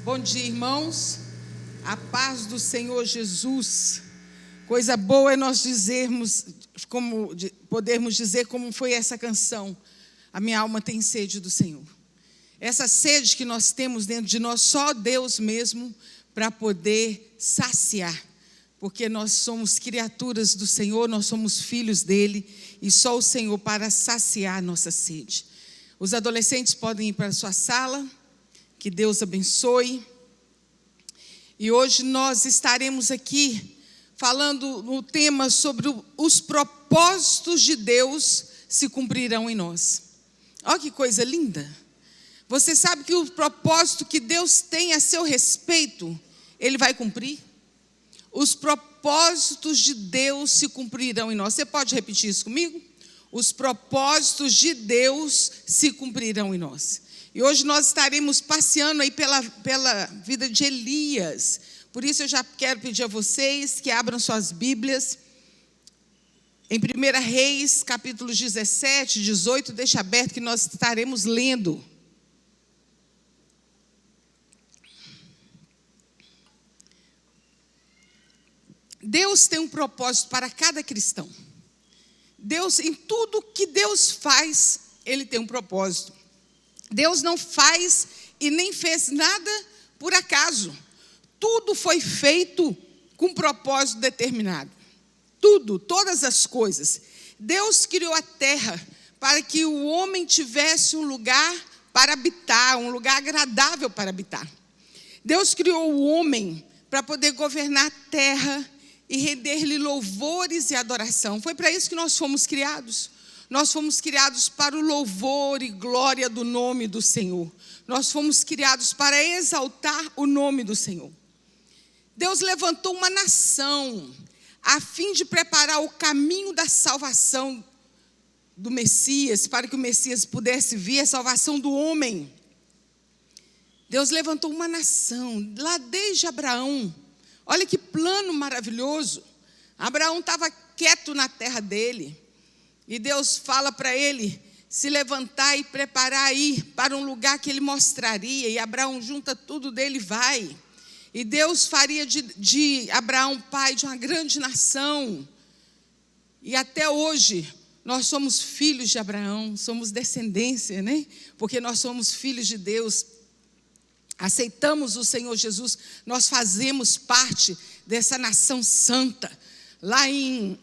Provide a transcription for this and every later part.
Bom dia, irmãos. A paz do Senhor Jesus. Coisa boa é nós podermos dizer como foi essa canção. A minha alma tem sede do Senhor. Essa sede que nós temos dentro de nós, só Deus mesmo para poder saciar. Porque nós somos criaturas do Senhor, nós somos filhos dele, e só o Senhor para saciar a nossa sede. Os adolescentes podem ir para a sua sala, que Deus abençoe. E hoje nós estaremos aqui falando no tema sobre os propósitos de Deus se cumprirão em nós. Olha que coisa linda. Você sabe que o propósito que Deus tem a seu respeito, Ele vai cumprir? Os propósitos de Deus se cumprirão em nós. Você pode repetir isso comigo? Os propósitos de Deus se cumprirão em nós. E hoje nós estaremos passeando aí pela vida de Elias. Por isso eu já quero pedir a vocês que abram suas Bíblias. Em 1 Reis, capítulos 17, 18, deixa aberto que nós estaremos lendo. Deus tem um propósito para cada cristão. Deus, em tudo que Deus faz, Ele tem um propósito. Deus não faz e nem fez nada por acaso. Tudo foi feito com um propósito determinado. Tudo, todas as coisas. Deus criou a terra para que o homem tivesse um lugar para habitar, um lugar agradável para habitar. Deus criou o homem para poder governar a terra e render-lhe louvores e adoração. Foi para isso que nós fomos criados. Nós fomos criados para o louvor e glória do nome do Senhor. Nós fomos criados para exaltar o nome do Senhor. Deus levantou uma nação a fim de preparar o caminho da salvação do Messias, para que o Messias pudesse vir a salvação do homem. Deus levantou uma nação, lá desde Abraão. Olha que plano maravilhoso. Abraão estava quieto na terra dele. E Deus fala para ele se levantar e preparar ir para um lugar que ele mostraria. E Abraão junta tudo dele e vai. E Deus faria de Abraão pai de uma grande nação. E até hoje nós somos filhos de Abraão, somos descendência, né? Porque nós somos filhos de Deus. Aceitamos o Senhor Jesus, nós fazemos parte dessa nação santa. Lá em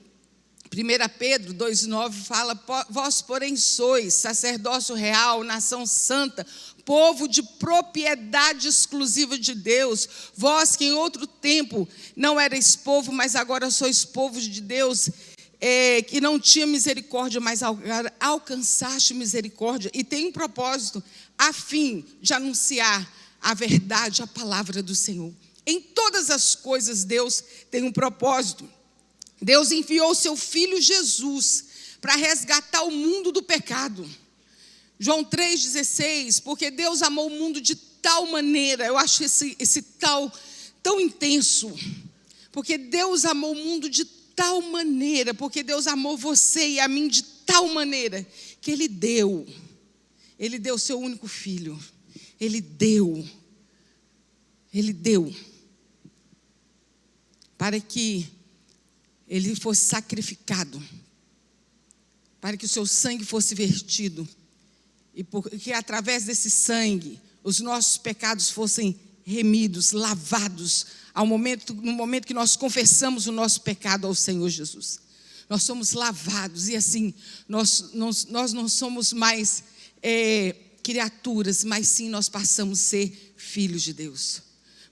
1 Pedro 2,9 fala: vós, porém, sois sacerdócio real, nação santa, povo de propriedade exclusiva de Deus. Vós que em outro tempo não erais povo, mas agora sois povo de Deus, que não tinha misericórdia, mas alcançaste misericórdia. E tem um propósito, a fim de anunciar a verdade, a palavra do Senhor. Em todas as coisas Deus tem um propósito. Deus enviou seu Filho Jesus para resgatar o mundo do pecado. João 3,16, porque Deus amou o mundo de tal maneira, eu acho esse tal tão intenso, porque Deus amou o mundo de tal maneira, porque Deus amou você e a mim de tal maneira, que Ele deu seu único Filho, Ele deu, para que Ele fosse sacrificado, para que o seu sangue fosse vertido, e porque através desse sangue, os nossos pecados fossem remidos, lavados, no momento que nós confessamos o nosso pecado ao Senhor Jesus. Nós somos lavados, e assim, nós não somos mais criaturas, mas sim nós passamos a ser filhos de Deus.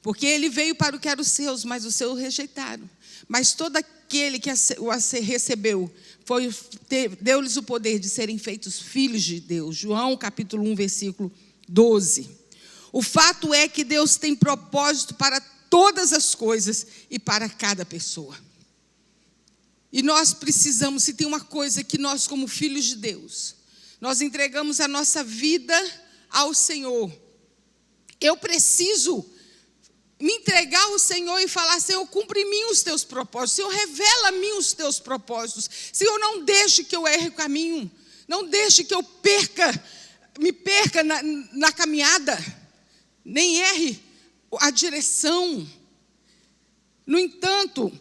Porque Ele veio para o que eram os seus, mas os seus o rejeitaram. Mas todo aquele que o recebeu, deu-lhes o poder de serem feitos filhos de Deus. João capítulo 1, versículo 12. O fato é que Deus tem propósito para todas as coisas e para cada pessoa. E nós precisamos, se tem uma coisa que nós como filhos de Deus, nós entregamos a nossa vida ao Senhor. Eu preciso me entregar ao Senhor e falar: Senhor, cumpre em mim os teus propósitos. Senhor, revela a mim os teus propósitos. Senhor, não deixe que eu erre o caminho. Não deixe que eu me perca na caminhada. Nem erre a direção. No entanto,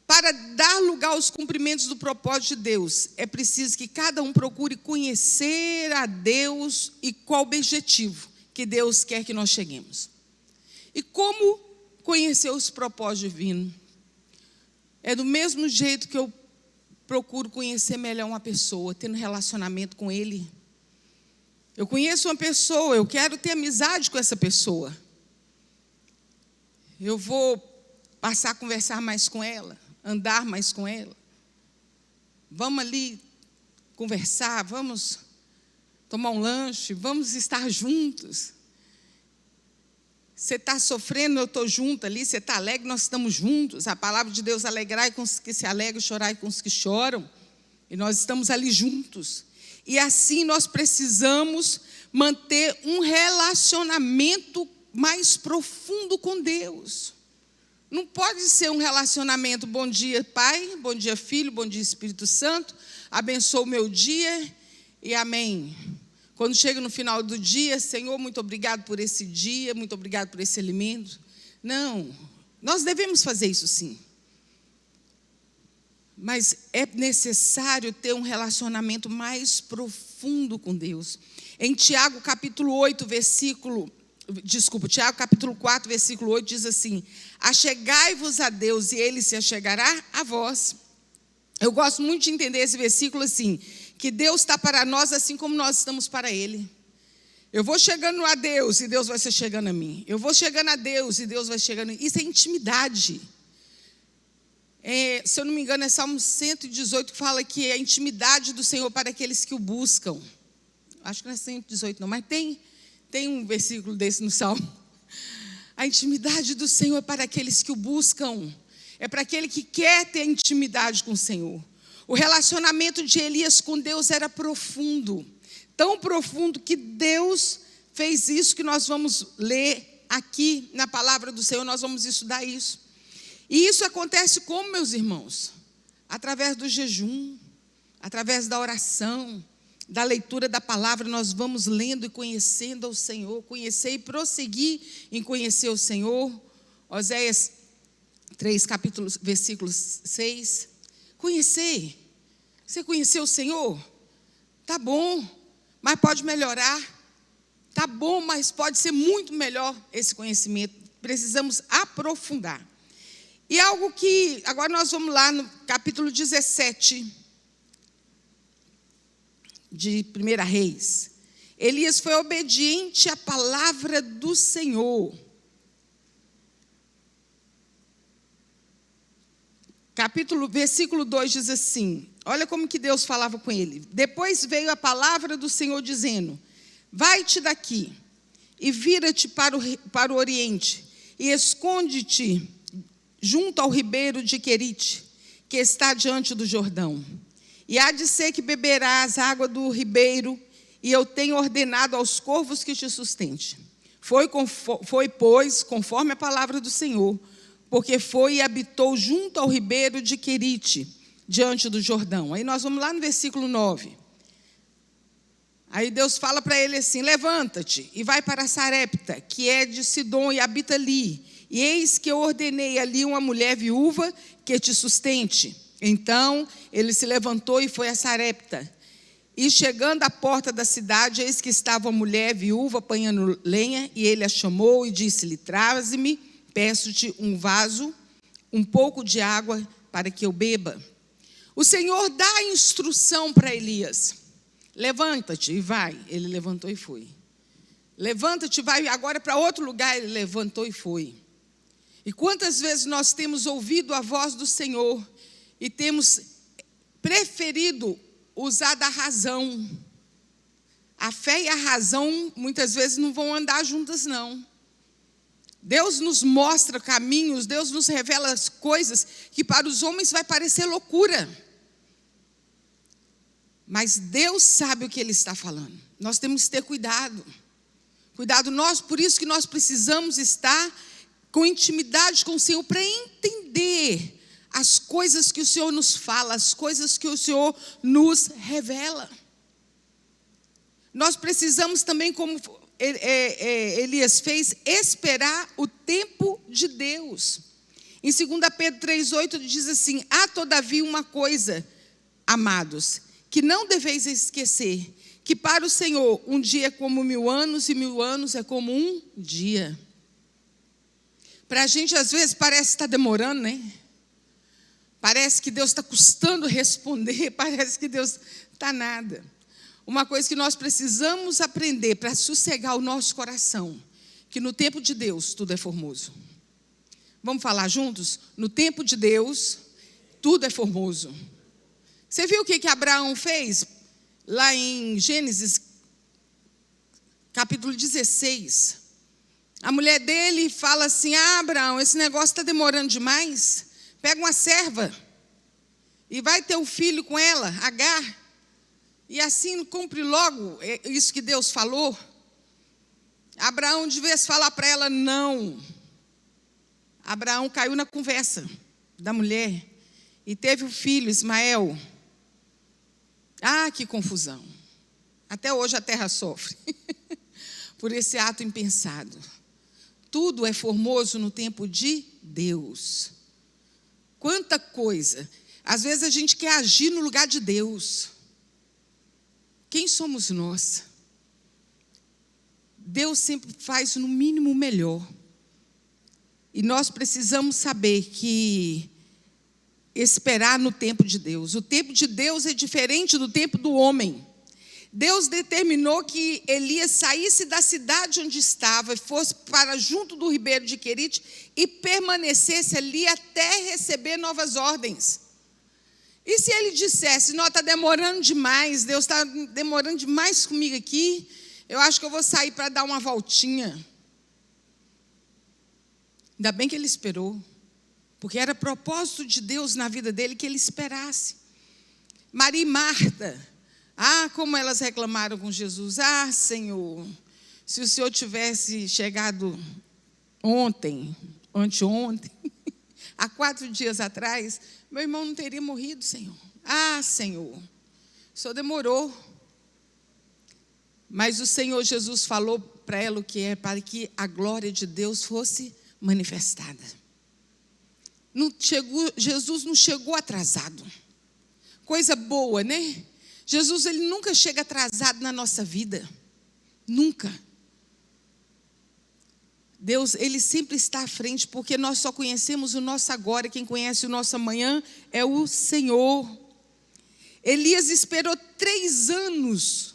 para dar lugar aos cumprimentos do propósito de Deus, é preciso que cada um procure conhecer a Deus e qual o objetivo que Deus quer que nós cheguemos. E como conhecer os propósitos divinos? É do mesmo jeito que eu procuro conhecer melhor uma pessoa, tendo relacionamento com ele. Eu conheço uma pessoa, eu quero ter amizade com essa pessoa. Eu vou passar a conversar mais com ela, andar mais com ela. Vamos ali conversar, vamos tomar um lanche, vamos estar juntos. Você está sofrendo, eu estou junto ali. Você está alegre, nós estamos juntos. A palavra de Deus, alegrai com os que se alegram, chorai com os que choram. E nós estamos ali juntos. E assim nós precisamos manter um relacionamento mais profundo com Deus. Não pode ser um relacionamento, bom dia Pai, bom dia Filho, bom dia Espírito Santo, abençoa o meu dia e amém. Quando chega no final do dia, Senhor, muito obrigado por esse dia, muito obrigado por esse alimento. Não, nós devemos fazer isso sim. Mas é necessário ter um relacionamento mais profundo com Deus. Em Tiago capítulo 4, versículo 8, diz assim: achegai-vos a Deus e Ele se achegará a vós. Eu gosto muito de entender esse versículo assim, que Deus está para nós assim como nós estamos para Ele. Eu vou chegando a Deus e Deus vai ser chegando a mim. Eu vou chegando a Deus e Deus vai chegando a mim. Isso é intimidade. Se eu não me engano, é Salmo 118 que fala que é a intimidade do Senhor para aqueles que o buscam. Acho que não é 118 não, mas tem um versículo desse no Salmo. A intimidade do Senhor é para aqueles que o buscam. É para aquele que quer ter intimidade com o Senhor. O relacionamento de Elias com Deus era profundo. Tão profundo que Deus fez isso que nós vamos ler aqui na palavra do Senhor. Nós vamos estudar isso. E isso acontece como, meus irmãos? Através do jejum, através da oração, da leitura da palavra. Nós vamos lendo e conhecendo ao Senhor. Conhecer e prosseguir em conhecer o Senhor. Oséias 3, versículo 6. Conhecer. Você conheceu o Senhor? Tá bom, mas pode melhorar. Tá bom, mas pode ser muito melhor esse conhecimento. Precisamos aprofundar. E algo que, agora nós vamos lá no capítulo 17 de 1 Reis. Elias foi obediente à palavra do Senhor. Versículo 2 diz assim, olha como que Deus falava com ele. Depois veio a palavra do Senhor dizendo, vai-te daqui e vira-te para o oriente e esconde-te junto ao ribeiro de Querite, que está diante do Jordão. E há de ser que beberás água do ribeiro, e eu tenho ordenado aos corvos que te sustente. Foi, pois, conforme a palavra do Senhor, porque foi e habitou junto ao ribeiro de Querite, diante do Jordão. Aí nós vamos lá no versículo 9. Aí Deus fala para ele assim, levanta-te e vai para Sarepta, que é de Sidom, e habita ali. E eis que eu ordenei ali uma mulher viúva que te sustente. Então ele se levantou e foi a Sarepta. E chegando à porta da cidade, eis que estava uma mulher viúva apanhando lenha, e ele a chamou e disse-lhe, traze-me, peço-te um vaso, um pouco de água para que eu beba. O Senhor dá a instrução para Elias. Levanta-te e vai. Ele levantou e foi. Levanta-te e vai agora para outro lugar. Ele levantou e foi. E quantas vezes nós temos ouvido a voz do Senhor e temos preferido usar da razão. A fé e a razão muitas vezes não vão andar juntas, não. Deus nos mostra caminhos, Deus nos revela as coisas que para os homens vai parecer loucura. Mas Deus sabe o que Ele está falando. Nós temos que ter cuidado. Cuidado nós, por isso que nós precisamos estar com intimidade com o Senhor para entender as coisas que o Senhor nos fala, as coisas que o Senhor nos revela. Nós precisamos também, como Elias fez? Esperar o tempo de Deus. Em 2 Pedro 3,8 diz assim: há todavia uma coisa, amados, que não deveis esquecer, que para o Senhor um dia é como 1000 anos, e 1000 anos é como um dia. Para a gente, às vezes, parece que está demorando, né? Parece que Deus está custando responder, parece que Deus está nada. Uma coisa que nós precisamos aprender para sossegar o nosso coração, que no tempo de Deus tudo é formoso. Vamos falar juntos? No tempo de Deus, tudo é formoso. Você viu o que Abraão fez? Lá em Gênesis, capítulo 16. A mulher dele fala assim: Abraão, esse negócio está demorando demais. Pega uma serva e vai ter um filho com ela, Agar. E assim cumpre logo isso que Deus falou. Abraão devia falar para ela não. Abraão caiu na conversa da mulher e teve o filho Ismael. Ah, que confusão. Até hoje a terra sofre por esse ato impensado. Tudo é formoso no tempo de Deus. Quanta coisa. Às vezes a gente quer agir no lugar de Deus. Quem somos nós? Deus sempre faz no mínimo o melhor. E nós precisamos saber que esperar no tempo de Deus. O tempo de Deus é diferente do tempo do homem. Deus determinou que Elias saísse da cidade onde estava e fosse para junto do ribeiro de Querite e permanecesse ali até receber novas ordens. E se ele dissesse: não, está demorando demais, Deus está demorando demais comigo aqui, eu acho que eu vou sair para dar uma voltinha. Ainda bem que ele esperou, porque era propósito de Deus na vida dele que ele esperasse. Maria e Marta, como elas reclamaram com Jesus: Senhor, se o Senhor tivesse chegado ontem, anteontem, há 4 dias atrás, meu irmão não teria morrido, Senhor. Senhor, o Senhor demorou. Mas o Senhor Jesus falou para ela o que é, para que a glória de Deus fosse manifestada. Jesus não chegou atrasado. Coisa boa, né? Jesus, ele nunca chega atrasado na nossa vida. Nunca. Deus, ele sempre está à frente, porque nós só conhecemos o nosso agora. Quem conhece o nosso amanhã é o Senhor. Elias esperou 3 anos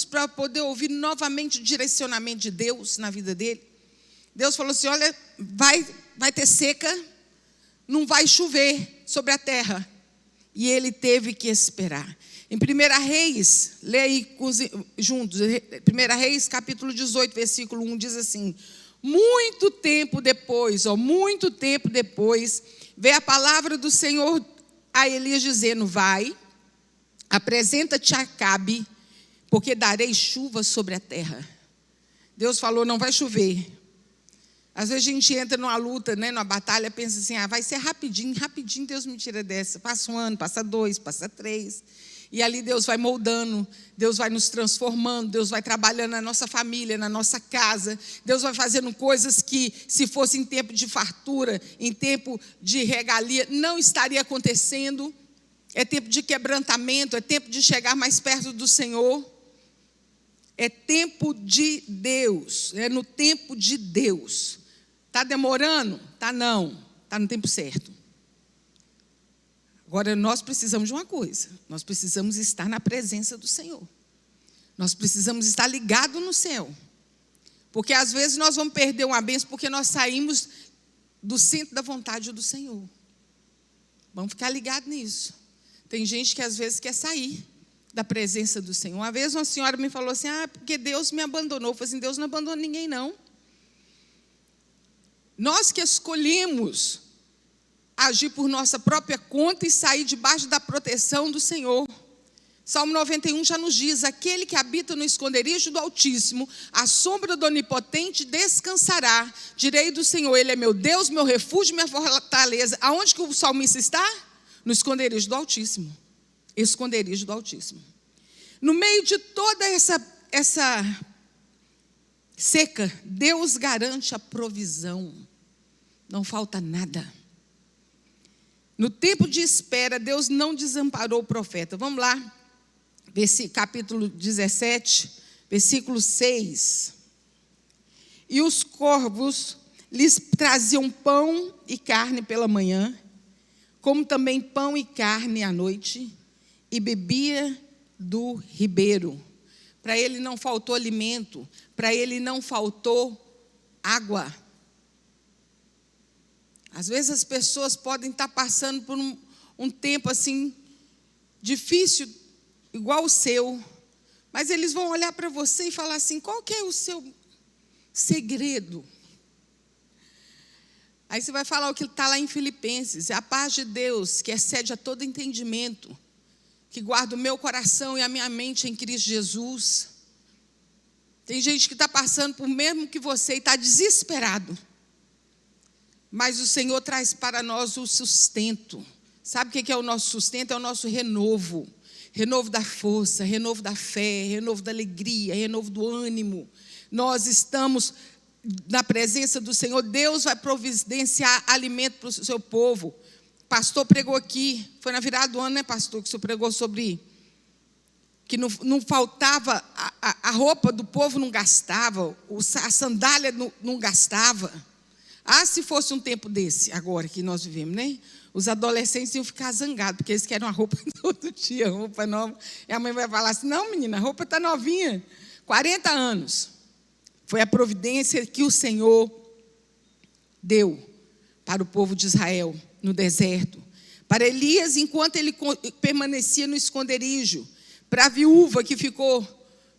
para poder ouvir novamente o direcionamento de Deus na vida dele. Deus falou assim: olha, vai ter seca, não vai chover sobre a terra. E ele teve que esperar. Em 1 Reis, leia aí juntos, 1 Reis, capítulo 18, versículo 1, diz assim: muito tempo depois, veio a palavra do Senhor a Elias dizendo: vai, apresenta-te a Acabe, porque darei chuva sobre a terra. Deus falou: não vai chover. Às vezes a gente entra numa luta, né, numa batalha, pensa assim: vai ser rapidinho Deus me tira dessa. Passa 1 ano, passa 2, passa 3. E ali Deus vai moldando, Deus vai nos transformando, Deus vai trabalhando na nossa família, na nossa casa. Deus vai fazendo coisas que, se fosse em tempo de fartura, em tempo de regalia, não estaria acontecendo. É tempo de quebrantamento, é tempo de chegar mais perto do Senhor. É tempo de Deus, é no tempo de Deus. Está demorando? Tá não, está no tempo certo. Agora, nós precisamos de uma coisa: nós precisamos estar na presença do Senhor. Nós precisamos estar ligados no céu. Porque às vezes nós vamos perder uma bênção porque nós saímos do centro da vontade do Senhor. Vamos ficar ligados nisso. Tem gente que às vezes quer sair da presença do Senhor. Uma vez uma senhora me falou assim: porque Deus me abandonou. Eu falei assim: Deus não abandonou ninguém, não. Nós que escolhemos agir por nossa própria conta e sair debaixo da proteção do Senhor. Salmo 91 já nos diz: aquele que habita no esconderijo do Altíssimo, à sombra do Onipotente descansará. Direi do Senhor: ele é meu Deus, meu refúgio, minha fortaleza. Aonde que o salmista está? No esconderijo do Altíssimo. Esconderijo do Altíssimo. No meio de toda essa seca, Deus garante a provisão. Não falta nada. No tempo de espera, Deus não desamparou o profeta. Vamos lá, capítulo 17, versículo 6. E os corvos lhes traziam pão e carne pela manhã, como também pão e carne à noite, e bebia do ribeiro. Para ele não faltou alimento, para ele não faltou água. Às vezes as pessoas podem estar passando por um tempo assim, difícil, igual o seu, mas eles vão olhar para você e falar assim: qual que é o seu segredo? Aí você vai falar o que está lá em Filipenses: é a paz de Deus, que excede a todo entendimento, que guarda o meu coração e a minha mente em Cristo Jesus. Tem gente que está passando por mesmo que você e está desesperado. Mas o Senhor traz para nós o sustento. Sabe o que é o nosso sustento? É o nosso renovo. Renovo da força, renovo da fé, renovo da alegria, renovo do ânimo. Nós estamos na presença do Senhor. Deus vai providenciar alimento para o seu povo. O pastor pregou aqui, foi na virada do ano, né, pastor, que o senhor pregou sobre que não faltava, a roupa do povo não gastava, a sandália não gastava. Ah, se fosse um tempo desse, agora que nós vivemos, né? Os adolescentes iam ficar zangados, porque eles querem uma roupa todo dia, roupa nova. E a mãe vai falar assim: não, menina, a roupa está novinha, 40 anos. Foi a providência que o Senhor deu para o povo de Israel no deserto. Para Elias, enquanto ele permanecia no esconderijo. Para a viúva que ficou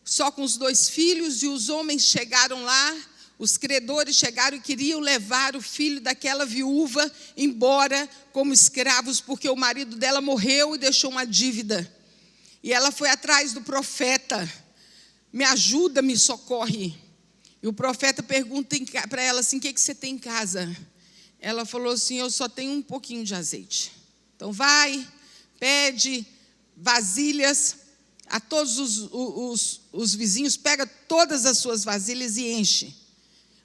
só com os 2 filhos, e os homens chegaram lá, os credores chegaram e queriam levar o filho daquela viúva embora como escravos, porque o marido dela morreu e deixou uma dívida. E ela foi atrás do profeta: me ajuda, me socorre. E o profeta pergunta para ela assim: o que você tem em casa? Ela falou assim: eu só tenho um pouquinho de azeite. Então vai, pede vasilhas a todos os vizinhos, pega todas as suas vasilhas e enche.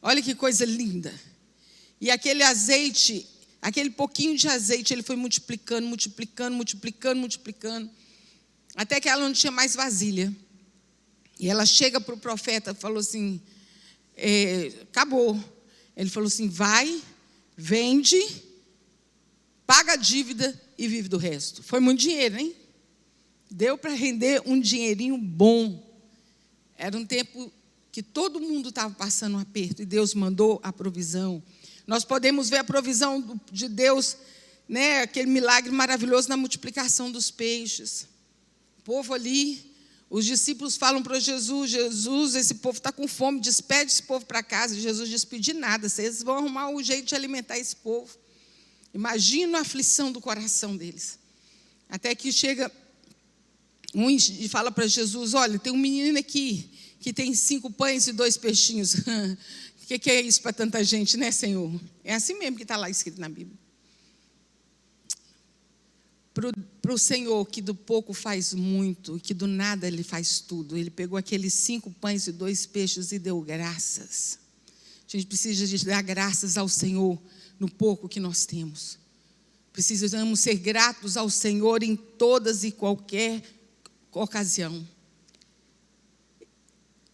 Olha que coisa linda. E aquele azeite, aquele pouquinho de azeite, ele foi multiplicando, multiplicando, multiplicando, multiplicando, até que ela não tinha mais vasilha. E ela chega para o profeta e falou assim: acabou. Ele falou assim: vai, vende, paga a dívida e vive do resto. Foi muito dinheiro, hein? Deu para render um dinheirinho bom. Era um tempo que todo mundo estava passando um aperto, e Deus mandou a provisão. Nós podemos ver a provisão de Deus, né, aquele milagre maravilhoso na multiplicação dos peixes. O povo ali, os discípulos falam para Jesus: Jesus, esse povo está com fome, despede esse povo para casa. E Jesus diz: pedir nada, vocês vão arrumar um jeito de alimentar esse povo. Imagina a aflição do coração deles. Até que chega um e fala para Jesus: olha, tem um menino aqui que tem 5 pães e 2 peixinhos. O que é isso para tanta gente, né, Senhor? É assim mesmo que está lá escrito na Bíblia. Para o Senhor, que do pouco faz muito, e que do nada Ele faz tudo. Ele pegou aqueles 5 pães e 2 peixes e deu graças. A gente precisa de dar graças ao Senhor no pouco que nós temos. Precisamos ser gratos ao Senhor em todas e qualquer ocasião.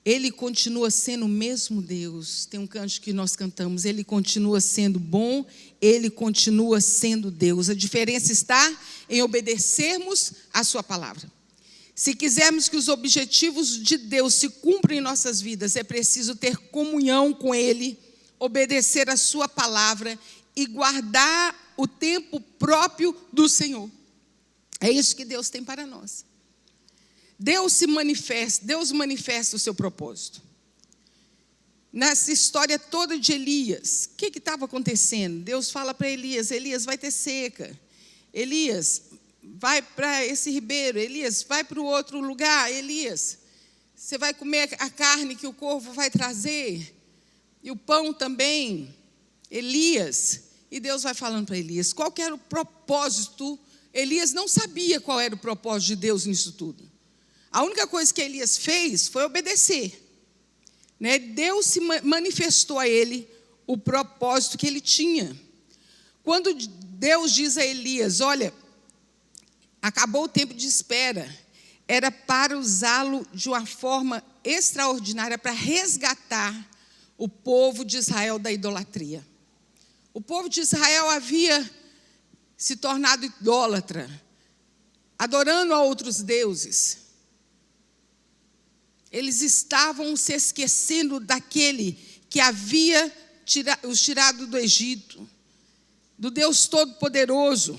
Ele continua sendo o mesmo Deus. Tem um canto que nós cantamos: Ele continua sendo bom, Ele continua sendo Deus. A diferença está em obedecermos a sua palavra. Se quisermos que os objetivos de Deus se cumpram em nossas vidas, é preciso ter comunhão com Ele, obedecer a sua palavra e guardar o tempo próprio do Senhor. É isso que Deus tem para nós. Deus manifesta o seu propósito. Nessa história toda de Elias, o que estava acontecendo? Deus fala para Elias: Elias, vai ter seca. Elias, vai para esse ribeiro. Elias, vai para o outro lugar. Elias, você vai comer a carne que o corvo vai trazer. E o pão também. Elias. E Deus vai falando para Elias qual que era o propósito. Elias não sabia qual era o propósito de Deus nisso tudo. A única coisa que Elias fez foi obedecer. né? Deus se manifestou a ele o propósito que ele tinha. Quando Deus diz a Elias, olha, acabou o tempo de espera, era para usá-lo de uma forma extraordinária para resgatar o povo de Israel da idolatria. O povo de Israel havia se tornado idólatra, adorando a outros deuses. Eles estavam se esquecendo daquele que havia os tirado do Egito, do Deus Todo-Poderoso.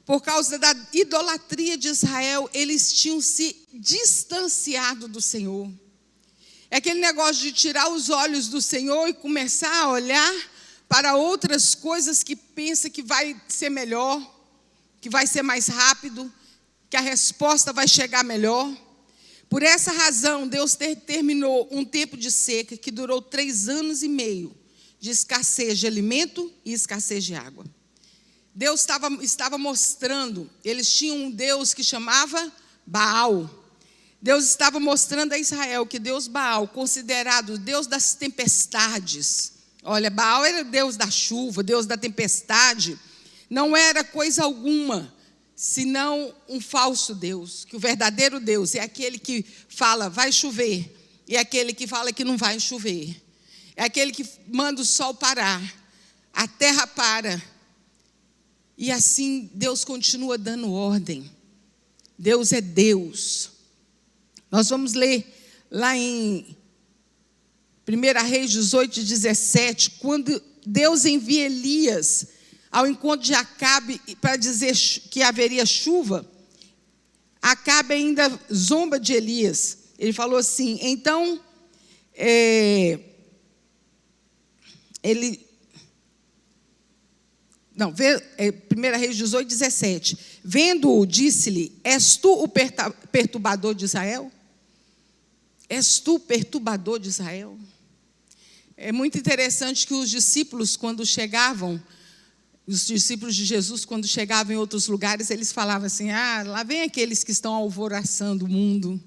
Por causa da idolatria de Israel, eles tinham se distanciado do Senhor. É aquele negócio de tirar os olhos do Senhor e começar a olhar para outras coisas que pensa que vai ser melhor, que vai ser mais rápido, que a resposta vai chegar melhor. Por essa razão, Deus terminou um tempo de seca que durou 3 anos e meio, de escassez de alimento e escassez de água. Deus estava mostrando, eles tinham um Deus que chamava Baal. Deus estava mostrando a Israel que Deus Baal, considerado o Deus das tempestades. Olha, Baal era o Deus da chuva, Deus da tempestade. Não era coisa alguma, senão um falso Deus. Que o verdadeiro Deus é aquele que fala, vai chover. E aquele que fala que não vai chover. É aquele que manda o sol parar, a terra para. E assim Deus continua dando ordem. Deus é Deus. Nós vamos ler lá em 1 Reis 18, 17, quando Deus envia Elias ao encontro de Acabe para dizer que haveria chuva. Acabe ainda zomba de Elias. Ele falou assim, então, 1 Reis 18, 17. Vendo-o, disse-lhe, és tu o perturbador de Israel? És tu o perturbador de Israel? É muito interessante que os discípulos, quando chegavam, os discípulos de Jesus, quando chegavam em outros lugares, eles falavam assim, lá vem aqueles que estão alvoroçando o mundo.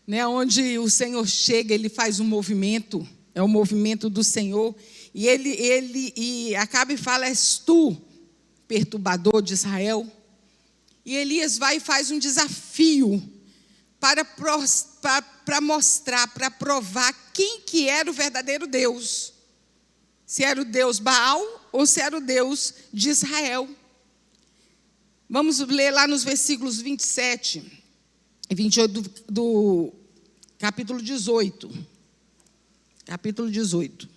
Né? Onde o Senhor chega, ele faz um movimento, é o movimento do Senhor. E Acabe fala, és tu, perturbador de Israel? E Elias vai e faz um desafio para mostrar, para provar quem que era o verdadeiro Deus. Se era o Deus Baal ou se era o Deus de Israel. Vamos ler lá nos versículos 27 e 28 do capítulo 18. Capítulo 18.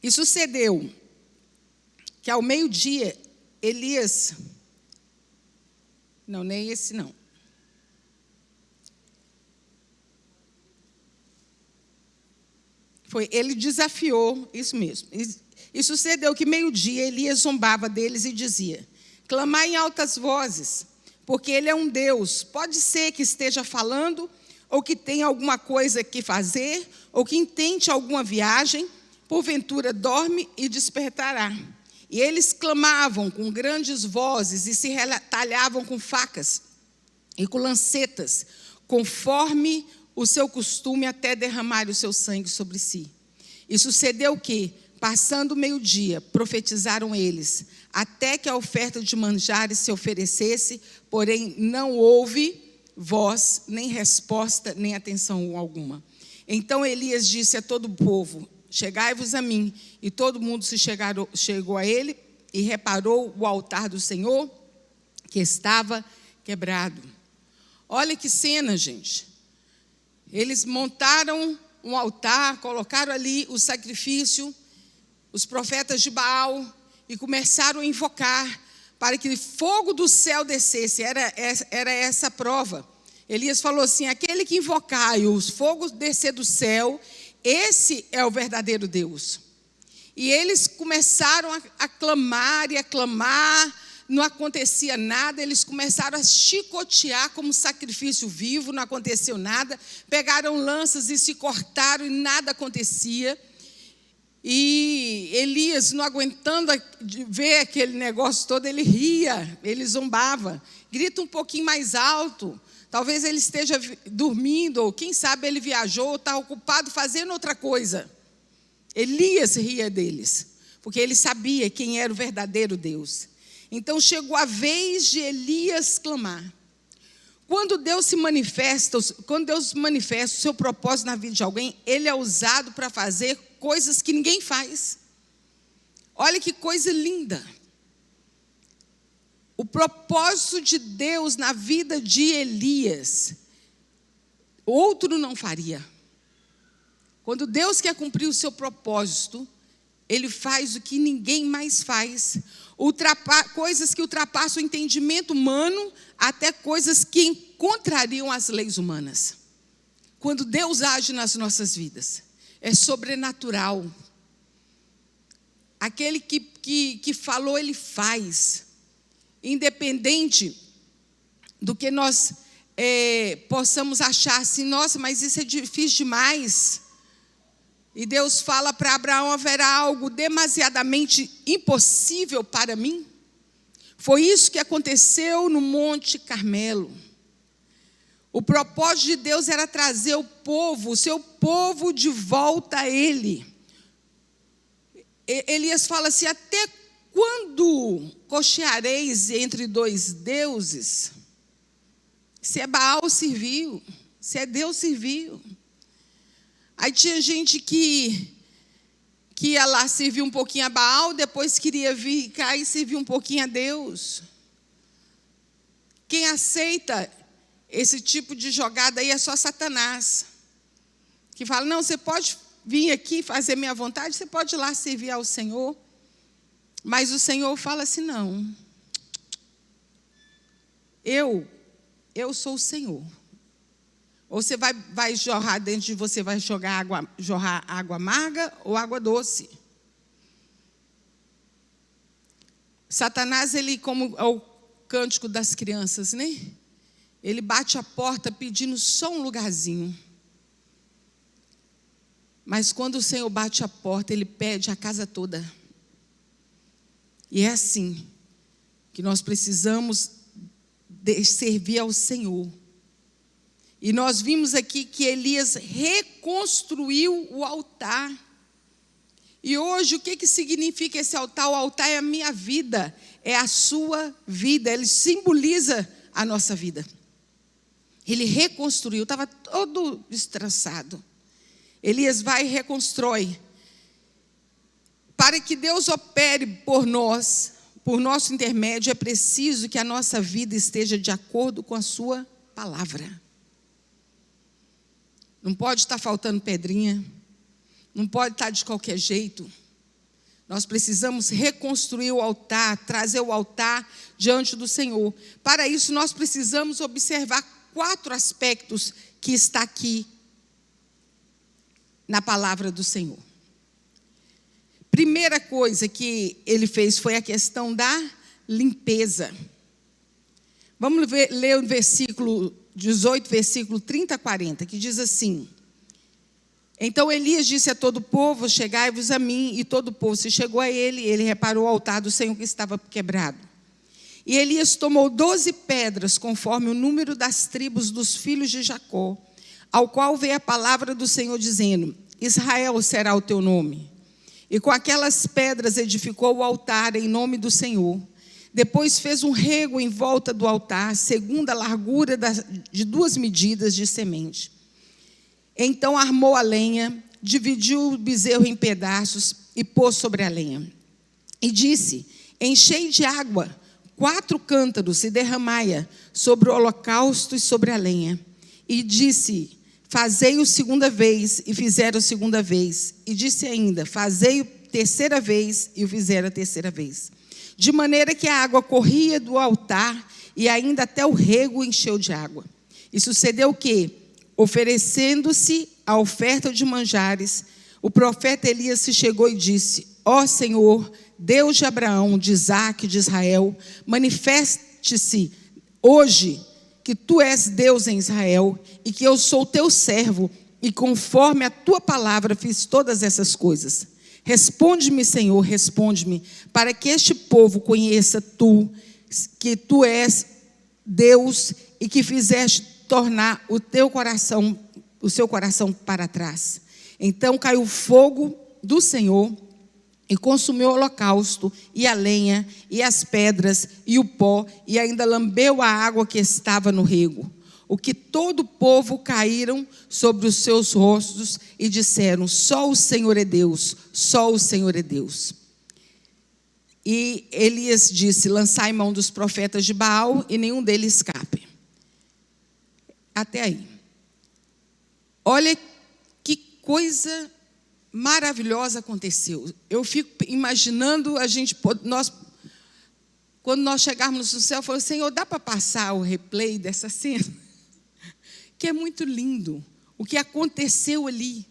E sucedeu que ao meio-dia, Elias... Não, nem esse não. Ele desafiou, isso mesmo. E sucedeu que meio-dia, Elias zombava deles e dizia, clamai em altas vozes, porque ele é um Deus. Pode ser que esteja falando, ou que tenha alguma coisa que fazer, ou que intente alguma viagem, porventura dorme e despertará. E eles clamavam com grandes vozes e se retalhavam com facas e com lancetas, conforme o seu costume, até derramar o seu sangue sobre si. E sucedeu que, passando o meio-dia, profetizaram eles, até que a oferta de manjares se oferecesse, porém não houve voz, nem resposta, nem atenção alguma. Então Elias disse a todo o povo, chegai-vos a mim. E todo mundo chegou a ele e reparou o altar do Senhor, que estava quebrado. Olha que cena, gente. Eles montaram um altar, colocaram ali o sacrifício, os profetas de Baal, e começaram a invocar para que fogo do céu descesse. Era essa a prova. Elias falou assim, aquele que invocar e os fogos descer do céu, esse é o verdadeiro Deus. E eles começaram a clamar e a clamar, não acontecia nada, eles começaram a chicotear como sacrifício vivo, não aconteceu nada, pegaram lanças e se cortaram e nada acontecia. E Elias, não aguentando ver aquele negócio todo, ele ria, ele zombava. Grita um pouquinho mais alto. Talvez ele esteja dormindo, ou quem sabe ele viajou, ou está ocupado fazendo outra coisa. Elias ria deles, porque ele sabia quem era o verdadeiro Deus. Então chegou a vez de Elias clamar. Quando Deus manifesta o seu propósito na vida de alguém, ele é usado para fazer coisas que ninguém faz. Olha que coisa linda. O propósito de Deus na vida de Elias, outro não faria. Quando Deus quer cumprir o seu propósito, ele faz o que ninguém mais faz. Coisas que ultrapassam o entendimento humano, até coisas que contrariam as leis humanas. Quando Deus age nas nossas vidas, é sobrenatural. Aquele que falou, ele faz. Independente do que nós possamos achar assim, nossa, mas isso é difícil demais. E Deus fala para Abraão, haverá algo demasiadamente impossível para mim? Foi isso que aconteceu no Monte Carmelo. O propósito de Deus era trazer o seu povo de volta a Ele. Elias fala assim, até quando cocheareis entre dois deuses? Se é Baal, serviu. Se é Deus, serviu. Aí tinha gente que ia lá servir um pouquinho a Baal, depois queria vir cá e servir um pouquinho a Deus. Quem aceita esse tipo de jogada aí é só Satanás. Que fala, não, você pode vir aqui fazer minha vontade, você pode ir lá servir ao Senhor. Mas o Senhor fala assim, não. Eu sou o Senhor. Ou você vai jorrar dentro de você, vai jorrar água amarga ou água doce. Satanás, ele, como é o cântico das crianças, né? Ele bate a porta pedindo só um lugarzinho. Mas quando o Senhor bate a porta, ele pede a casa toda. E é assim que nós precisamos servir ao Senhor. E nós vimos aqui que Elias reconstruiu o altar. E hoje, o que significa esse altar? O altar é a minha vida, é a sua vida. Ele simboliza a nossa vida. Ele reconstruiu, estava todo destroçado. Elias vai e reconstrói. Para que Deus opere por nós, por nosso intermédio, é preciso que a nossa vida esteja de acordo com a sua palavra. Não pode estar faltando pedrinha, não pode estar de qualquer jeito. Nós precisamos reconstruir o altar, trazer o altar diante do Senhor. Para isso, nós precisamos observar 4 aspectos que está aqui na palavra do Senhor. Primeira coisa que ele fez foi a questão da limpeza. Vamos ler o versículo 18, versículo 30 a 40, que diz assim: Então Elias disse a todo o povo, chegai-vos a mim, e todo o povo se chegou a ele, ele reparou o altar do Senhor que estava quebrado. E Elias tomou 12 pedras, conforme o número das tribos dos filhos de Jacó, ao qual veio a palavra do Senhor dizendo, Israel será o teu nome. E com aquelas pedras edificou o altar em nome do Senhor. Depois fez um rego em volta do altar, segundo a largura de 2 medidas de semente. Então armou a lenha, dividiu o bezerro em pedaços e pôs sobre a lenha. E disse, enchei de água 4 cântaros e derramai-a sobre o holocausto e sobre a lenha. E disse, fazei-o segunda vez, e fizeram a segunda vez. E disse ainda, fazei-o terceira vez, e o fizeram a terceira vez. De maneira que a água corria do altar, e ainda até o rego encheu de água. E sucedeu que, oferecendo-se a oferta de manjares, o profeta Elias se chegou e disse, ó Senhor, Deus de Abraão, de Isaque, de Israel, manifeste-se hoje que tu és Deus em Israel e que eu sou teu servo e conforme a tua palavra fiz todas essas coisas. Responde-me, Senhor, responde-me, para que este povo conheça que tu és Deus e que fizeste tornar o seu coração para trás. Então caiu o fogo do Senhor e consumiu o holocausto, e a lenha, e as pedras, e o pó, e ainda lambeu a água que estava no rego. O que todo o povo caíram sobre os seus rostos e disseram: só o Senhor é Deus, só o Senhor é Deus. E Elias disse: lançai mão dos profetas de Baal, e nenhum deles escape. Até aí. Olha que coisa maravilhosa aconteceu. Eu fico imaginando quando nós chegarmos no céu, eu falo: Senhor, dá para passar o replay dessa cena? Que é muito lindo o que aconteceu ali.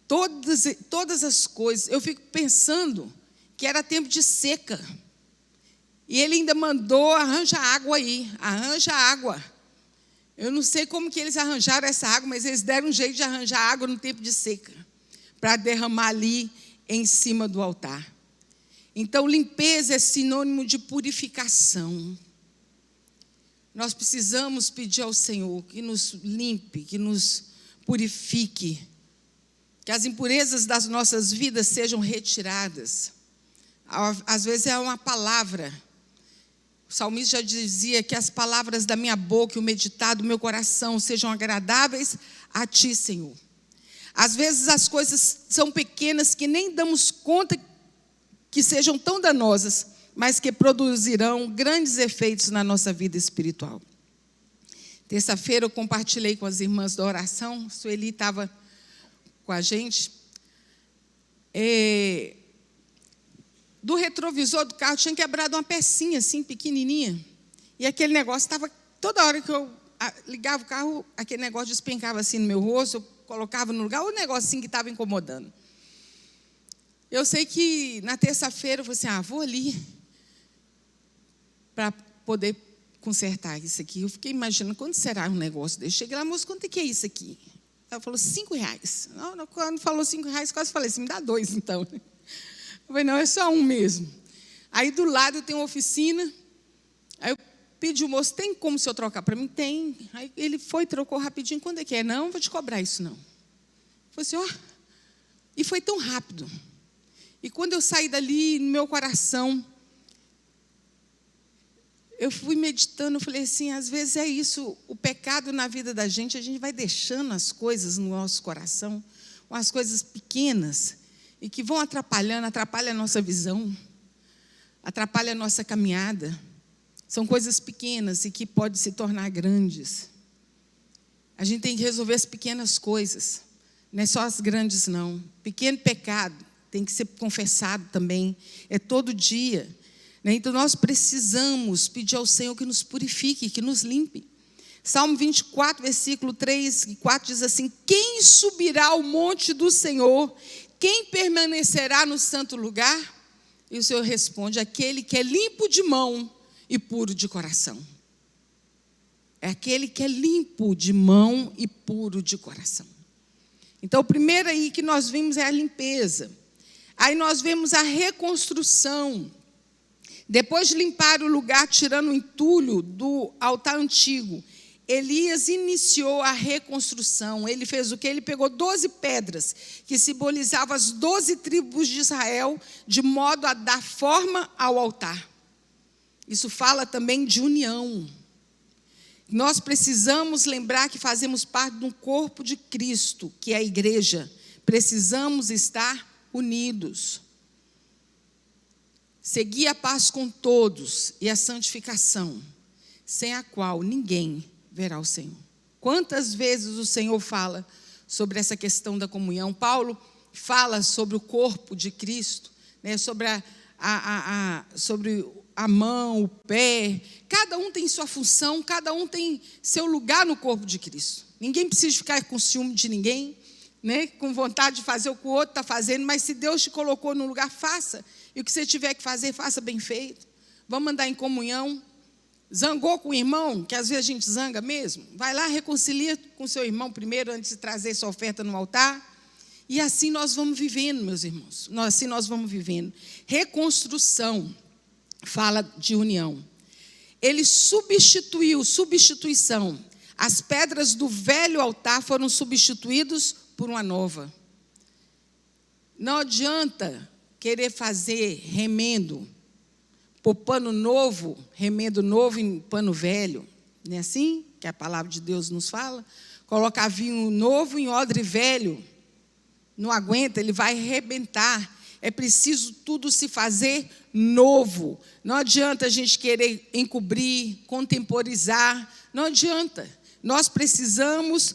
Todas as coisas. Eu fico pensando que era tempo de seca. E ele ainda mandou: arranja água aí, arranja água. Eu não sei como que eles arranjaram essa água, mas eles deram um jeito de arranjar água no tempo de seca, para derramar ali em cima do altar. Então, limpeza é sinônimo de purificação. Nós precisamos pedir ao Senhor que nos limpe, que nos purifique, que as impurezas das nossas vidas sejam retiradas. Às vezes é uma palavra. O salmista já dizia que as palavras da minha boca e o meditar do meu coração sejam agradáveis a Ti, Senhor. Às vezes as coisas são pequenas que nem damos conta que sejam tão danosas, mas que produzirão grandes efeitos na nossa vida espiritual. Terça-feira eu compartilhei com as irmãs da oração, Sueli estava com a gente. Do retrovisor do carro tinha quebrado uma pecinha assim, pequenininha. E aquele negócio estava, toda hora que eu ligava o carro, aquele negócio despencava assim no meu rosto, eu colocava no lugar, o negócio assim que estava incomodando. Eu sei que na terça-feira eu falei assim: vou ali para poder consertar isso aqui. Eu fiquei imaginando, quanto será um negócio desse? Cheguei lá: moço, quanto é que é isso aqui? Ela falou: R$5. Quando falou R$5, quase falei assim: me dá 2 então. Eu falei: não, é só um mesmo. Aí do lado eu tenho uma oficina. Aí eu pedi o moço: tem como o senhor trocar para mim? Tem. Aí ele foi, trocou rapidinho. Quando é que é? Não, vou te cobrar isso não. Eu falei assim: e foi tão rápido. E quando eu saí dali, no meu coração, eu fui meditando, eu falei assim: às vezes é isso, o pecado na vida da gente, a gente vai deixando as coisas no nosso coração, umas coisas pequenas, e que vão atrapalhando, atrapalha a nossa visão, atrapalha a nossa caminhada. São coisas pequenas e que podem se tornar grandes. A gente tem que resolver as pequenas coisas, não é só as grandes não. Pequeno pecado tem que ser confessado também, é todo dia. Então nós precisamos pedir ao Senhor que nos purifique, que nos limpe. Salmo 24, versículo 3 e 4 diz assim: quem subirá ao monte do Senhor? Quem permanecerá no santo lugar? E o Senhor responde: aquele que é limpo de mão e puro de coração. É aquele que é limpo de mão e puro de coração. Então o primeiro aí que nós vimos é a limpeza. Aí nós vemos a reconstrução. Depois de limpar o lugar, tirando o entulho do altar antigo, Elias iniciou a reconstrução. Ele fez o quê? Ele pegou 12 pedras, que simbolizavam as 12 tribos de Israel, de modo a dar forma ao altar. Isso fala também de união. Nós precisamos lembrar que fazemos parte de um corpo de Cristo, que é a igreja. Precisamos estar unidos. Segui a paz com todos e a santificação, sem a qual ninguém verá o Senhor. Quantas vezes o Senhor fala sobre essa questão da comunhão? Paulo fala sobre o corpo de Cristo, né? Sobre sobre a mão, o pé. Cada um tem sua função, cada um tem seu lugar no corpo de Cristo. Ninguém precisa ficar com ciúme de ninguém, né? Com vontade de fazer o que o outro está fazendo, mas se Deus te colocou no lugar, faça. E o que você tiver que fazer, faça bem feito. Vamos andar em comunhão. Zangou com o irmão, que às vezes a gente zanga mesmo, vai lá, reconcilia com seu irmão primeiro, antes de trazer sua oferta no altar. E assim nós vamos vivendo, meus irmãos. Assim nós vamos vivendo. Reconstrução fala de união. Ele substituição. As pedras do velho altar foram substituídas por uma nova. Não adianta querer fazer remendo, pôr pano novo, remendo novo em pano velho. Não é assim que a palavra de Deus nos fala? Colocar vinho novo em odre velho. Não aguenta, ele vai arrebentar. É preciso tudo se fazer novo. Não adianta a gente querer encobrir, contemporizar. Não adianta. Nós precisamos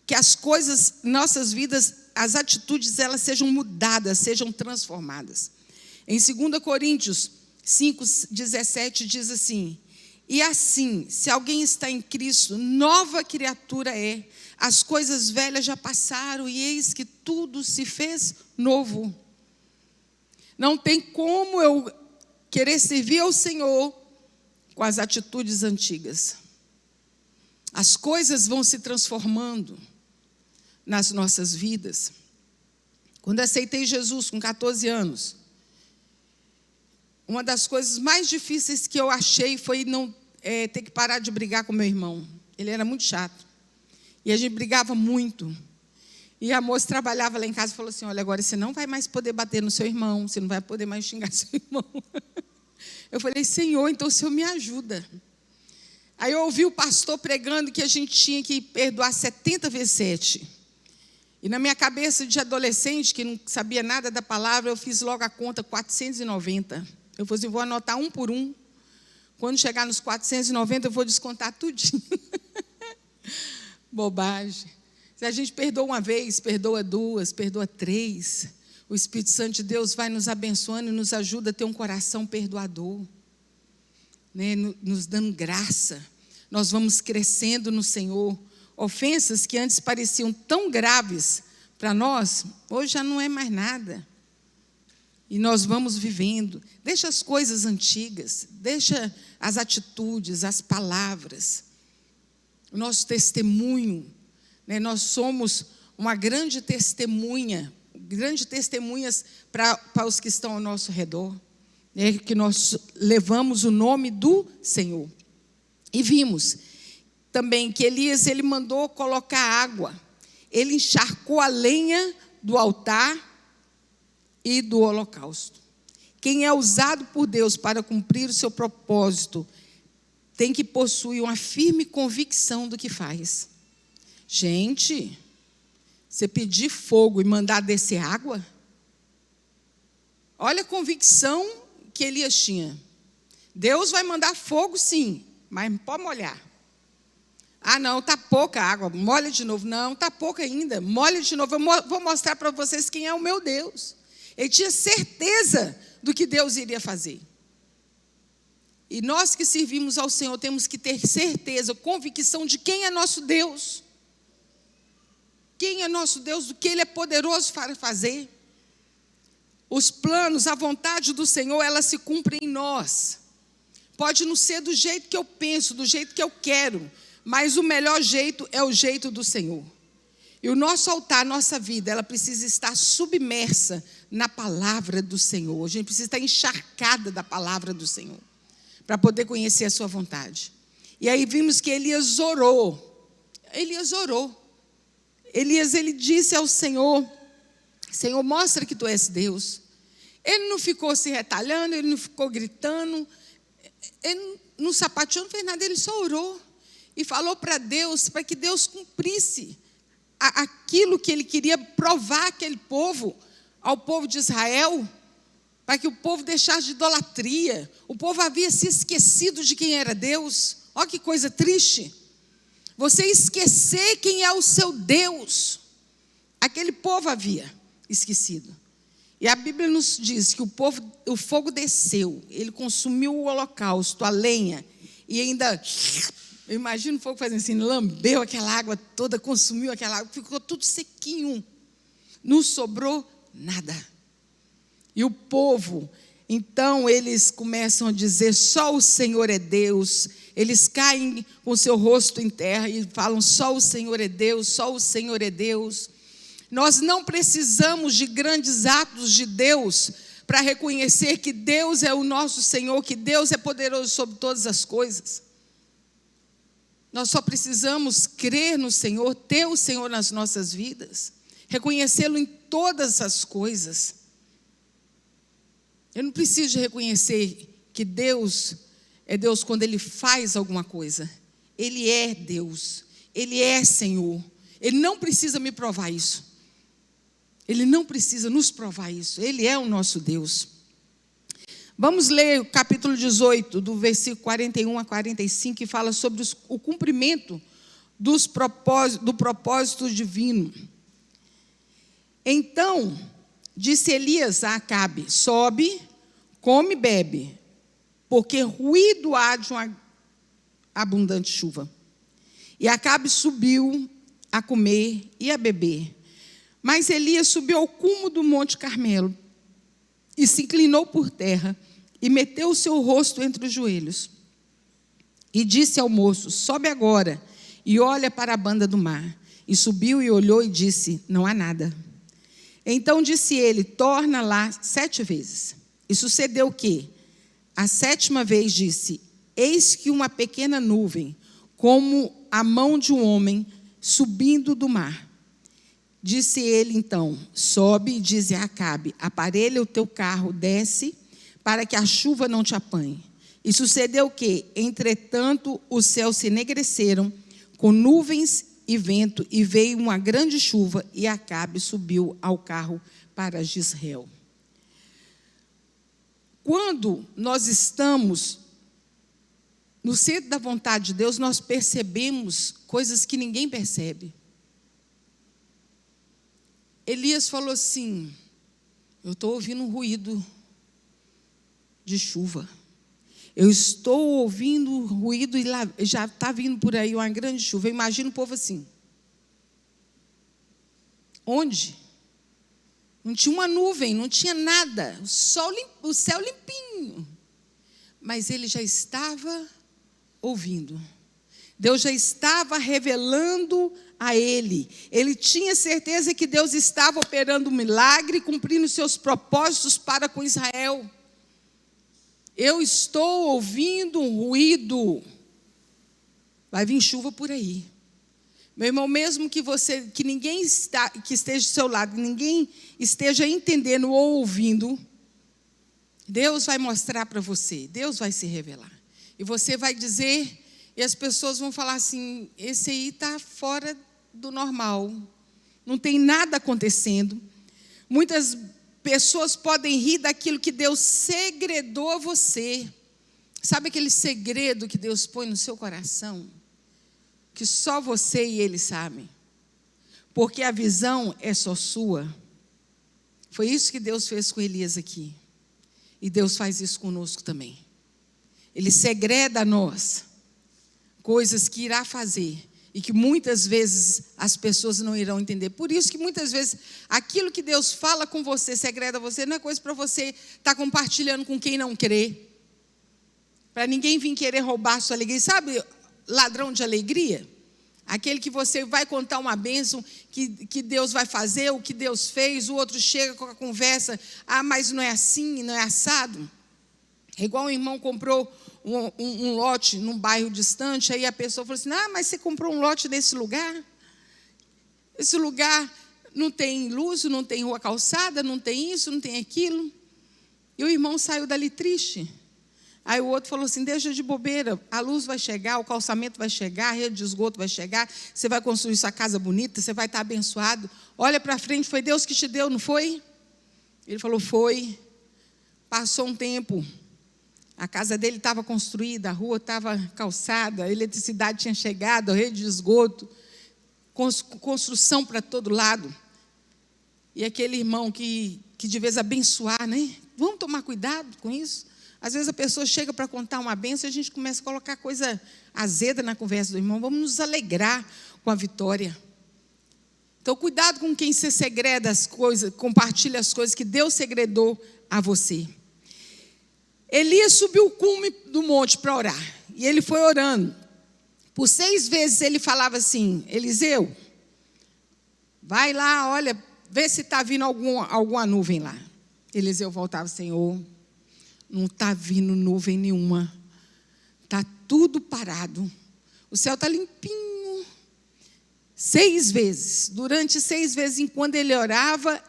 que as coisas, nossas vidas, as atitudes, elas sejam mudadas, sejam transformadas. Em 2 Coríntios 5:17 diz assim: e assim, se alguém está em Cristo, nova criatura é. As coisas velhas já passaram e eis que tudo se fez novo. Não tem como eu querer servir ao Senhor com as atitudes antigas. As coisas vão se transformando nas nossas vidas. Quando aceitei Jesus com 14 anos, uma das coisas mais difíceis que eu achei foi ter que parar de brigar com meu irmão. Ele era muito chato. E a gente brigava muito. E a moça trabalhava lá em casa e falou assim: olha, agora você não vai mais poder bater no seu irmão, você não vai poder mais xingar seu irmão. Eu falei: Senhor, então o Senhor me ajuda. Aí eu ouvi o pastor pregando que a gente tinha que perdoar 70 vezes 7. E na minha cabeça de adolescente, que não sabia nada da palavra, eu fiz logo a conta 490. Eu falei assim: vou anotar um por um. Quando chegar nos 490, eu vou descontar tudinho. Bobagem. Se a gente perdoa uma vez, perdoa duas, perdoa 3, o Espírito Santo de Deus vai nos abençoando e nos ajuda a ter um coração perdoador, né? Nos dando graça. Nós vamos crescendo no Senhor. Ofensas que antes pareciam tão graves para nós, hoje já não é mais nada. E nós vamos vivendo. Deixa as coisas antigas, deixa as atitudes, as palavras, o nosso testemunho. Nós somos uma grande testemunhas para os que estão ao nosso redor, que nós levamos o nome do Senhor. E vimos também que Elias, ele mandou colocar água, ele encharcou a lenha do altar e do holocausto. Quem é usado por Deus para cumprir o seu propósito tem que possuir uma firme convicção do que faz. Gente, você pedir fogo e mandar descer água? Olha a convicção que Elias tinha. Deus vai mandar fogo, sim, mas pode molhar. Ah, não, está pouca água, molha de novo. Não, está pouca ainda, molha de novo. Eu vou mostrar para vocês quem é o meu Deus. Ele tinha certeza do que Deus iria fazer. E nós que servimos ao Senhor temos que ter certeza, convicção de quem é nosso Deus. Quem é nosso Deus, do que Ele é poderoso para fazer. Os planos, a vontade do Senhor, ela se cumpre em nós. Pode não ser do jeito que eu penso, do jeito que eu quero, mas o melhor jeito é o jeito do Senhor. E o nosso altar, a nossa vida, ela precisa estar submersa na palavra do Senhor. A gente precisa estar encharcada da palavra do Senhor, para poder conhecer a sua vontade. E aí vimos que Elias orou. Elias, ele disse ao Senhor: Senhor, mostra que Tu és Deus. Ele não ficou se retalhando, ele não ficou gritando, ele não sapateou, não fez nada, ele só orou. E falou para Deus, para que Deus cumprisse aquilo que ele queria provar àquele povo, ao povo de Israel, para que o povo deixasse de idolatria. O povo havia se esquecido de quem era Deus. Olha que coisa triste. Você esquecer quem é o seu Deus. Aquele povo havia esquecido. E a Bíblia nos diz que o fogo desceu, ele consumiu o holocausto, a lenha, e ainda, eu imagino o fogo fazendo assim, lambeu aquela água toda, consumiu aquela água, ficou tudo sequinho, não sobrou nada. E o povo, então eles começam a dizer: só o Senhor é Deus. Eles caem com o seu rosto em terra e falam: só o Senhor é Deus, só o Senhor é Deus. Nós não precisamos de grandes atos de Deus para reconhecer que Deus é o nosso Senhor, que Deus é poderoso sobre todas as coisas. Nós só precisamos crer no Senhor, ter o Senhor nas nossas vidas, reconhecê-lo em todas as coisas. Eu não preciso de reconhecer que Deus é Deus quando Ele faz alguma coisa. Ele é Deus, Ele é Senhor. Ele não precisa me provar isso. Ele não precisa nos provar isso. Ele é o nosso Deus. Vamos ler o capítulo 18, do versículo 41 a 45, que fala sobre o cumprimento do propósito divino. Então, disse Elias a Acabe: sobe, come e bebe, porque ruído há de uma abundante chuva. E Acabe subiu a comer e a beber. Mas Elias subiu ao cume do Monte Carmelo e se inclinou por terra e meteu o seu rosto entre os joelhos. E disse ao moço: sobe agora e olha para a banda do mar. E subiu e olhou e disse: não há nada. Então disse ele: torna lá 7 vezes. E sucedeu que, a 7ª vez disse: eis que uma pequena nuvem, como a mão de um homem, subindo do mar. Disse ele então: sobe e dize a Acabe: aparelha o teu carro, desce, para que a chuva não te apanhe. E sucedeu que, entretanto, os céus se enegreceram com nuvens e vento, e veio uma grande chuva, e Acabe subiu ao carro para Jezreel. Quando nós estamos no centro da vontade de Deus, nós percebemos coisas que ninguém percebe. Elias falou assim: eu estou ouvindo um ruído de chuva. Eu estou ouvindo ruído e lá já está vindo por aí uma grande chuva. Eu imagino o povo assim. Onde? Não tinha uma nuvem, não tinha nada. O céu limpinho. Mas ele já estava ouvindo. Deus já estava revelando a ele. Ele tinha certeza que Deus estava operando um milagre, cumprindo seus propósitos para com Israel. Eu estou ouvindo um ruído. Vai vir chuva por aí. Meu irmão, mesmo que ninguém que esteja do seu lado, ninguém esteja entendendo ou ouvindo, Deus vai mostrar para você, Deus vai se revelar. E você vai dizer, e as pessoas vão falar assim: esse aí está fora do normal, não tem nada acontecendo. Muitas pessoas podem rir daquilo que Deus segredou a você. Sabe aquele segredo que Deus põe no seu coração? Que só você e Ele sabem. Porque a visão é só sua. Foi isso que Deus fez com Elias aqui. E Deus faz isso conosco também. Ele segreda a nós coisas que irá fazer e que muitas vezes as pessoas não irão entender. Por isso que muitas vezes aquilo que Deus fala com você, segreda você, não é coisa para você estar compartilhando com quem não crê. Para ninguém vir querer roubar a sua alegria. Sabe, ladrão de alegria? Aquele que você vai contar uma bênção que Deus vai fazer, o que Deus fez, o outro chega com a conversa: ah, mas não é assim, não é assado. É igual um irmão comprou um lote num bairro distante, aí a pessoa falou assim: ah, mas você comprou um lote nesse lugar? Esse lugar não tem luz, não tem rua calçada, não tem isso, não tem aquilo. E o irmão saiu dali triste. Aí o outro falou assim: deixa de bobeira, a luz vai chegar, o calçamento vai chegar, a rede de esgoto vai chegar, você vai construir sua casa bonita, você vai estar abençoado. Olha para frente, foi Deus que te deu, não foi? Ele falou: foi. Passou um tempo, a casa dele estava construída, a rua estava calçada, a eletricidade tinha chegado, a rede de esgoto, construção para todo lado. E aquele irmão que de vez abençoar, né? Vamos tomar cuidado com isso. Às vezes a pessoa chega para contar uma bênção e a gente começa a colocar coisa azeda na conversa do irmão. Vamos nos alegrar com a vitória. Então, cuidado com quem você segreda as coisas, compartilha as coisas que Deus segredou a você. Elias subiu o cume do monte para orar. E ele foi orando. Por 6 vezes ele falava assim: Eliseu, Vai lá, olha, vê se está vindo alguma nuvem lá. Eliseu voltava: Senhor, não está vindo nuvem nenhuma. Está tudo parado. O céu está limpinho. 6 vezes. Durante 6 vezes, enquanto ele orava,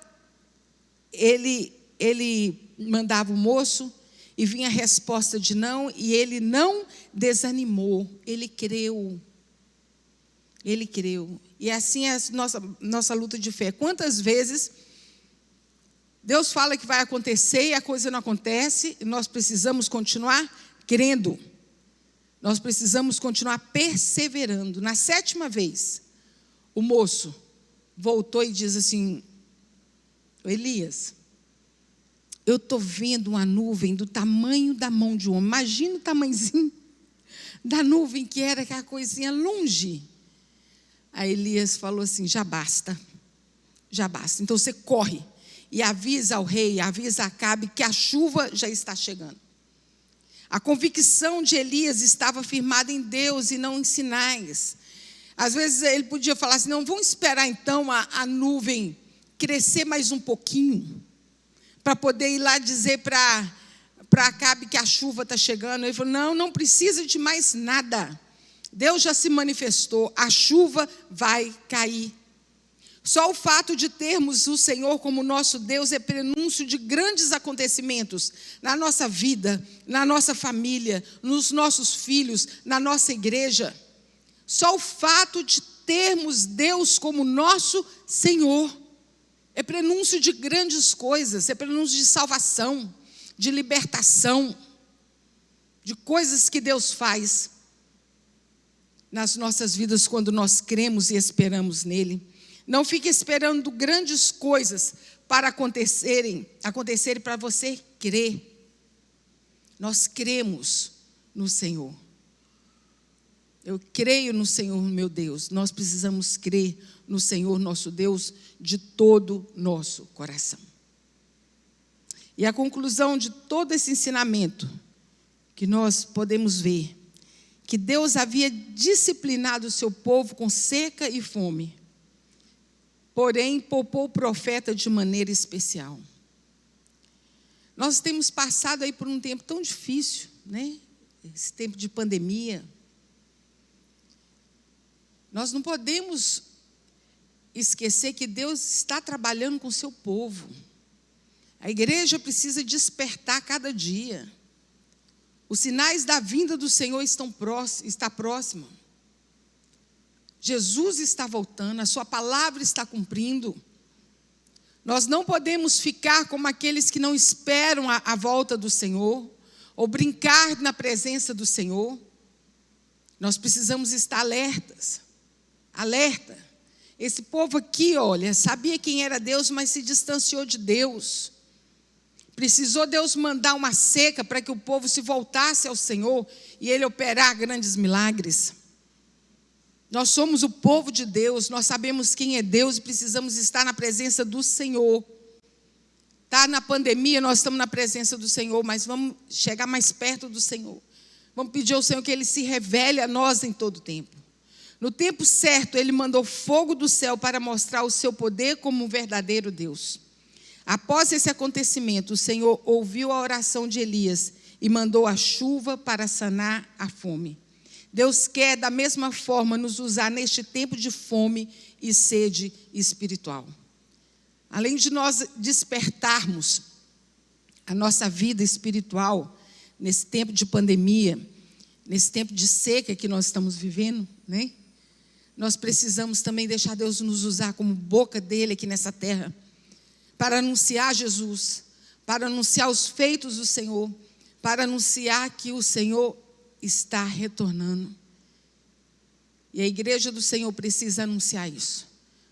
ele mandava o moço e vinha a resposta de não, e ele não desanimou, ele creu. Ele creu. E assim é a nossa luta de fé. Quantas vezes Deus fala que vai acontecer e a coisa não acontece, e nós precisamos continuar crendo. Nós precisamos continuar perseverando. Na 7ª vez, o moço voltou e diz assim: Elias, eu estou vendo uma nuvem do tamanho da mão de um homem. Imagina o tamanhozinho da nuvem, que era aquela coisinha longe. Aí Elias falou assim: já basta, já basta. Então você corre e avisa ao rei, avisa a Acabe que a chuva já está chegando. A convicção de Elias estava firmada em Deus e não em sinais. Às vezes ele podia falar assim: não, vamos esperar então a nuvem crescer mais um pouquinho, para poder ir lá dizer para Acabe que a chuva está chegando. Ele falou: não, não precisa de mais nada. Deus já se manifestou, a chuva vai cair. Só o fato de termos o Senhor como nosso Deus é prenúncio de grandes acontecimentos na nossa vida, na nossa família, nos nossos filhos, na nossa igreja. Só o fato de termos Deus como nosso Senhor é prenúncio de grandes coisas, é prenúncio de salvação, de libertação, de coisas que Deus faz nas nossas vidas quando nós cremos e esperamos nele. Não fique esperando grandes coisas para acontecerem para você crer. Nós cremos no Senhor. Eu creio no Senhor, meu Deus. Nós precisamos crer no Senhor, nosso Deus, de todo nosso coração. E a conclusão de todo esse ensinamento que nós podemos ver, que Deus havia disciplinado o seu povo com seca e fome, porém poupou o profeta de maneira especial. Nós temos passado aí por um tempo tão difícil, né? Esse tempo de pandemia. Nós não podemos esquecer que Deus está trabalhando com o seu povo. A igreja precisa despertar cada dia. Os sinais da vinda do Senhor está próximo. Jesus está voltando, a sua palavra está cumprindo. Nós não podemos ficar como aqueles que não esperam a volta do Senhor, ou brincar na presença do Senhor. Nós precisamos estar alertas. Alerta. Esse povo aqui, olha, sabia quem era Deus, mas se distanciou de Deus. Precisou Deus mandar uma seca para que o povo se voltasse ao Senhor e Ele operar grandes milagres. Nós somos o povo de Deus, nós sabemos quem é Deus e precisamos estar na presença do Senhor. Está na pandemia, nós estamos na presença do Senhor, mas vamos chegar mais perto do Senhor. Vamos pedir ao Senhor que Ele se revele a nós em todo tempo. No tempo certo, Ele mandou fogo do céu para mostrar o seu poder como um verdadeiro Deus. Após esse acontecimento, o Senhor ouviu a oração de Elias e mandou a chuva para sanar a fome. Deus quer, da mesma forma, nos usar neste tempo de fome e sede espiritual. Além de nós despertarmos a nossa vida espiritual nesse tempo de pandemia, nesse tempo de seca que nós estamos vivendo, né? Nós precisamos também deixar Deus nos usar como boca dele aqui nessa terra, para anunciar Jesus, para anunciar os feitos do Senhor, para anunciar que o Senhor está retornando. E a igreja do Senhor precisa anunciar isso.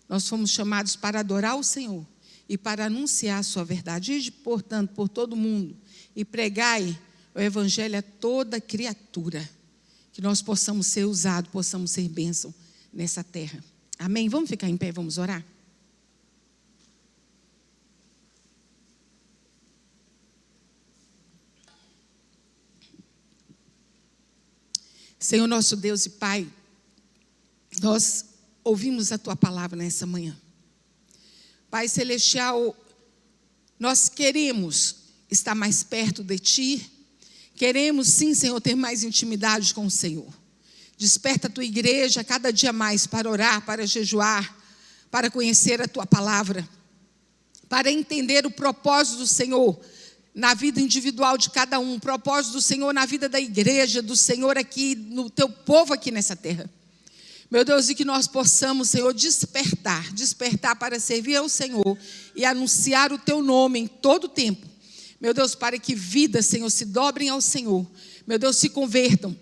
Nós fomos chamados para adorar o Senhor e para anunciar a sua verdade. Ide, portanto, por todo mundo e pregai o evangelho a toda criatura. Que nós possamos ser usados, possamos ser bênção nessa terra. Amém? Vamos ficar em pé, vamos orar? Senhor nosso Deus e Pai, nós ouvimos a Tua palavra nessa manhã. Pai celestial, nós queremos estar mais perto de Ti. Queremos, sim, Senhor, ter mais intimidade com o Senhor. Desperta a Tua igreja cada dia mais para orar, para jejuar, para conhecer a Tua palavra, para entender o propósito do Senhor na vida individual de cada um, o propósito do Senhor na vida da igreja, do Senhor aqui, no Teu povo aqui nessa terra. Meu Deus, e que nós possamos, Senhor, despertar para servir ao Senhor e anunciar o Teu nome em todo o tempo. Meu Deus, para que vidas, Senhor, se dobrem ao Senhor. Meu Deus, se convertam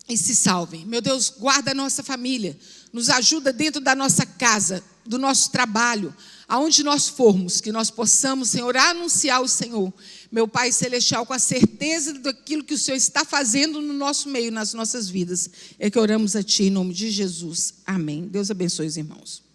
e se salvem. Meu Deus, guarda a nossa família. Nos ajuda dentro da nossa casa, do nosso trabalho, aonde nós formos, que nós possamos, Senhor, anunciar o Senhor. Meu Pai Celestial, com a certeza daquilo que o Senhor está fazendo no nosso meio, nas nossas vidas. É que oramos a Ti em nome de Jesus. Amém. Deus abençoe os irmãos.